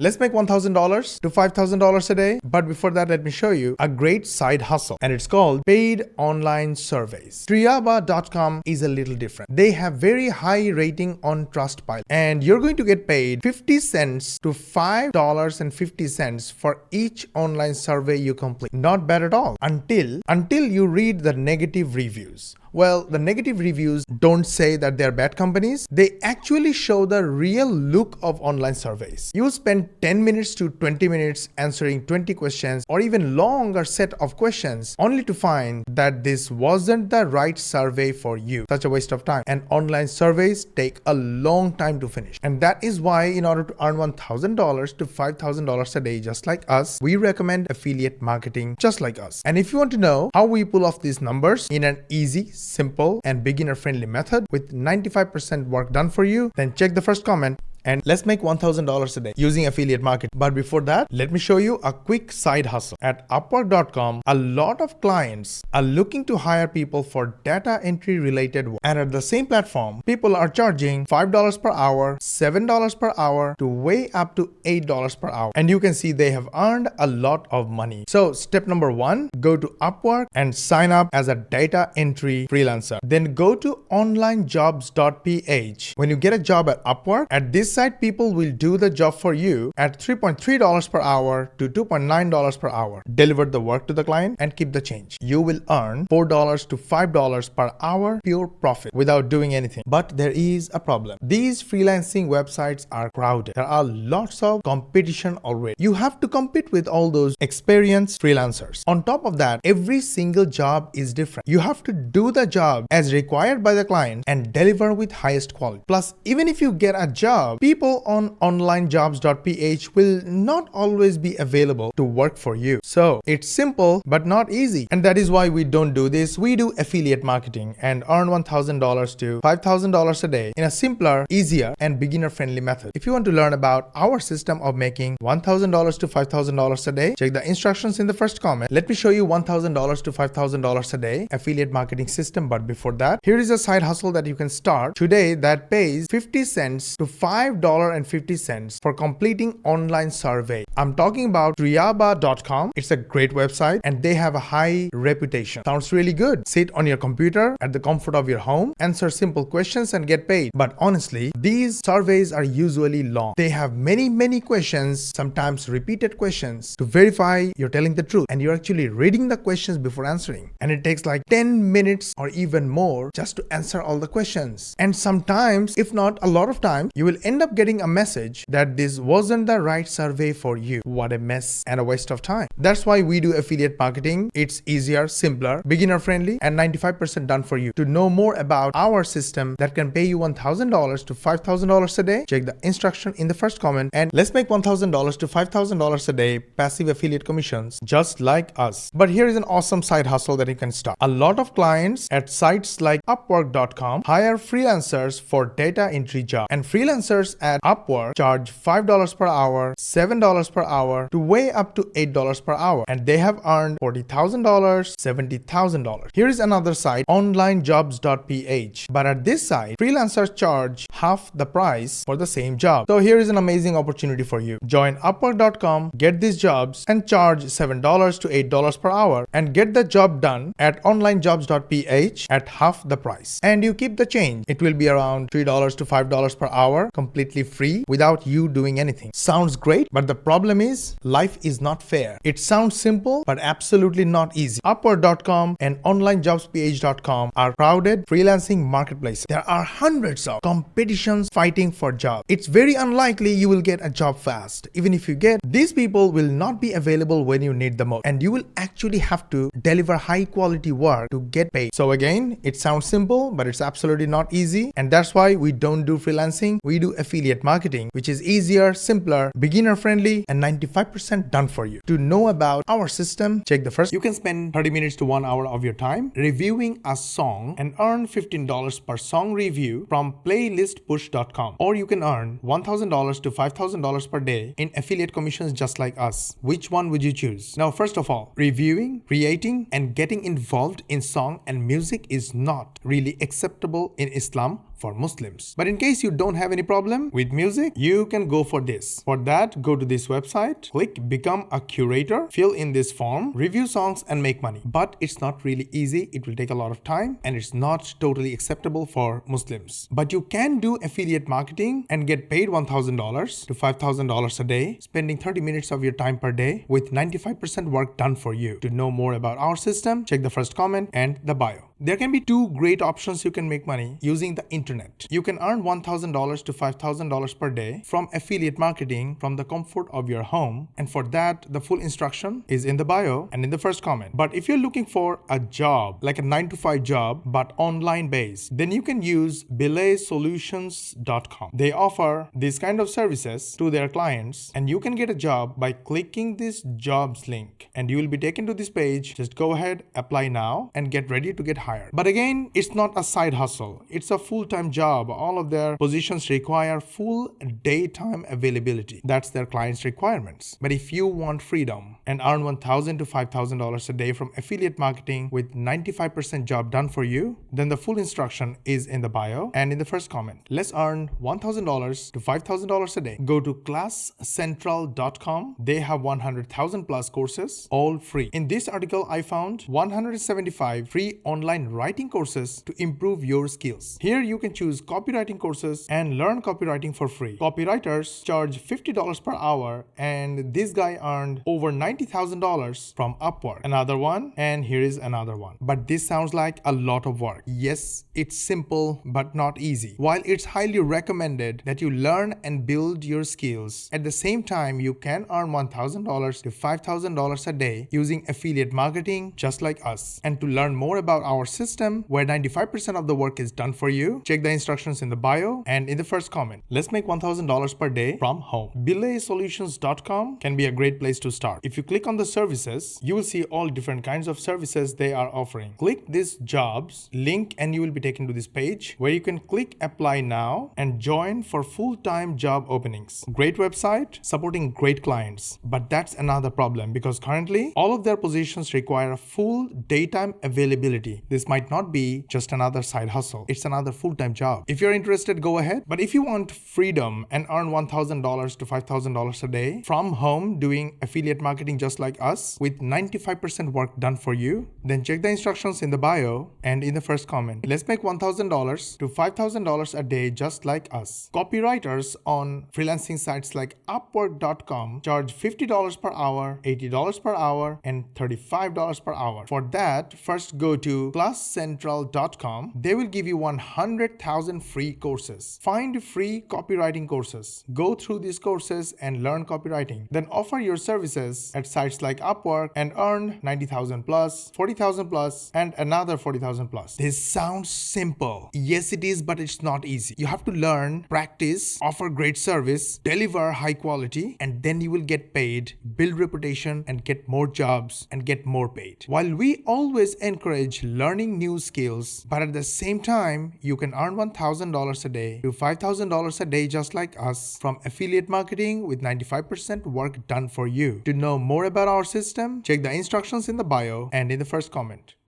Let's make $1,000 to $5,000 a day. But before that, let me show you a great side hustle, and it's called paid online surveys. Triaba.com is a little different. They have very high rating on Trustpilot, and you're going to get paid 50 cents to $5.50 for each online survey you complete. Not bad at all until you read the negative reviews. Well, the negative reviews don't say that they're bad companies. They actually show the real look of online surveys. You spend 10 minutes to 20 minutes answering 20 questions or even longer set of questions only to find that this wasn't the right survey for you. Such a waste of time. And online surveys take a long time to finish. And that is why in order to earn $1,000 to $5,000 a day just like us, we recommend affiliate marketing just like us. And if you want to know how we pull off these numbers in an easy, simple and beginner-friendly method with 95% work done for you, then check the first comment and let's make $1,000 a day using affiliate marketing. But before that, let me show you a quick side hustle. At Upwork.com, a lot of clients are looking to hire people for data entry related work. And at the same platform, people are charging $5 per hour, $7 per hour to way up to $8 per hour. And you can see they have earned a lot of money. So step number 1, go to Upwork and sign up as a data entry freelancer. Then go to onlinejobs.ph. When you get a job at Upwork, at this site, people will do the job for you at $3.3 per hour to $2.9 per hour. Deliver the work to the client and keep the change. You will earn $4 to $5 per hour pure profit without doing anything. But there is a problem. These freelancing websites are crowded. There are lots of competition already. You have to compete with all those experienced freelancers. On top of that, every single job is different. You have to do the job as required by the client and deliver with highest quality. Plus, even if you get a job, people on onlinejobs.ph will not always be available to work for you. So it's simple but not easy. And that is why we don't do this. We do affiliate marketing and earn $1,000 to $5,000 a day in a simpler, easier and beginner friendly method. If you want to learn about our system of making $1,000 to $5,000 a day, check the instructions in the first comment. Let me show you $1,000 to $5,000 a day affiliate marketing system. But before that, here is a side hustle that you can start today that pays 50 cents to $5.50 for completing online survey. I'm talking about Triaba.com. It's a great website and they have a high reputation. Sounds really good. Sit on your computer at the comfort of your home, answer simple questions and get paid. But honestly, these surveys are usually long. They have many questions, sometimes repeated questions to verify you're telling the truth and you're actually reading the questions before answering. And it takes like 10 minutes or even more just to answer all the questions. And sometimes, if not a lot of time, you will end up getting a message that this wasn't the right survey for you. What a mess and a waste of time. That's why we do affiliate marketing. It's easier, simpler, beginner friendly and 95% done for you. To know more about our system that can pay you $1,000 to $5,000 a day, check the instruction in the first comment and let's make $1,000 to $5,000 a day passive affiliate commissions just like us. But here is an awesome side hustle that you can start. A lot of clients at sites like Upwork.com hire freelancers for data entry jobs, and freelancers at Upwork charge $5 per hour, $7 per hour to way up to $8 per hour, and they have earned $40,000, $70,000. Here is another site, onlinejobs.ph. But at this site, freelancers charge half the price for the same job. So here is an amazing opportunity for you. Join Upwork.com, get these jobs and charge $7 to $8 per hour and get the job done at onlinejobs.ph at half the price. And you keep the change. It will be around $3 to $5 per hour, completely free without you doing anything. Sounds great, but the problem is life is not fair. It sounds simple, but absolutely not easy. Upwork.com and onlinejobsph.com are crowded freelancing marketplaces. There are hundreds of competitions fighting for jobs. It's very unlikely you will get a job fast. Even if you get, these people will not be available when you need the most, and you will actually have to deliver high quality work to get paid. So again, it sounds simple, but it's absolutely not easy, and that's why we don't do freelancing. We do affiliate marketing, which is easier, simpler, beginner friendly, and 95% done for you. To know about our system, check the first. You can spend 30 minutes to 1 hour of your time reviewing a song and earn $15 per song review from playlistpush.com. Or you can earn $1,000 to $5,000 per day in affiliate commissions just like us. Which one would you choose? Now, first of all, reviewing, creating, and getting involved in song and music is not really acceptable in Islam for Muslims. But in case you don't have any problem with music, you can go for this. For that, go to this website, click become a curator, fill in this form, review songs and make money. But it's not really easy. It will take a lot of time and it's not totally acceptable for Muslims. But you can do affiliate marketing and get paid $1,000 to $5,000 a day, spending 30 minutes of your time per day with 95% work done for you. To know more about our system, check the first comment and the bio. There can be two great options you can make money using the internet. You can earn $1,000 to $5,000 per day from affiliate marketing from the comfort of your home. And for that, the full instruction is in the bio and in the first comment. But if you're looking for a job, like a 9-to-5 job, but online based, then you can use belaysolutions.com. They offer these kind of services to their clients and you can get a job by clicking this jobs link and you will be taken to this page. Just go ahead, apply now and get ready to get hired. But again, it's not a side hustle. It's a full-time job. All of their positions require full daytime availability. That's their clients' requirements. But if you want freedom and earn $1,000 to $5,000 a day from affiliate marketing with 95% job done for you, then the full instruction is in the bio and in the first comment. Let's earn $1,000 to $5,000 a day. Go to classcentral.com. They have 100,000 plus courses, all free. In this article, I found 175 free online writing courses to improve your skills. Here you can choose copywriting courses and learn copywriting for free. Copywriters charge $50 per hour and this guy earned over $90,000 from Upwork. Another one, and here is another one. But this sounds like a lot of work. Yes, it's simple but not easy. While it's highly recommended that you learn and build your skills, at the same time you can earn $1,000 to $5,000 a day using affiliate marketing just like us. And to learn more about our system where 95% of the work is done for you, check the instructions in the bio and in the first comment. Let's make $1,000 per day from home. belaysolutions.com can be a great place to start. If you click on the services, you will see all different kinds of services they are offering. Click this jobs link and you will be taken to this page where you can click apply now and join for full-time job openings. Great website supporting great clients. But that's another problem because currently all of their positions require a full daytime availability. This might not be just another side hustle. It's another full-time job. If you're interested, go ahead. But if you want freedom and earn $1,000 to $5,000 a day from home doing affiliate marketing just like us with 95% work done for you, then check the instructions in the bio and in the first comment. Let's make $1,000 to $5,000 a day just like us. Copywriters on freelancing sites like Upwork.com charge $50 per hour, $80 per hour, and $35 per hour. For that, first go to classcentral.com. They will give you 100,000 free courses. Find free copywriting courses. Go through these courses and learn copywriting. Then offer your services at sites like Upwork and earn 90,000 plus, 40,000 plus, and another 40,000 plus. This sounds simple. Yes, it is, but it's not easy. You have to learn, practice, offer great service, deliver high quality, and then you will get paid, build reputation, and get more jobs and get more paid. While we always encourage learning new skills, but at the same time, you can earn $1,000 a day to $5,000 a day just like us from affiliate marketing with 95% work done for you. To know more about our system, check the instructions in the bio and in the first comment.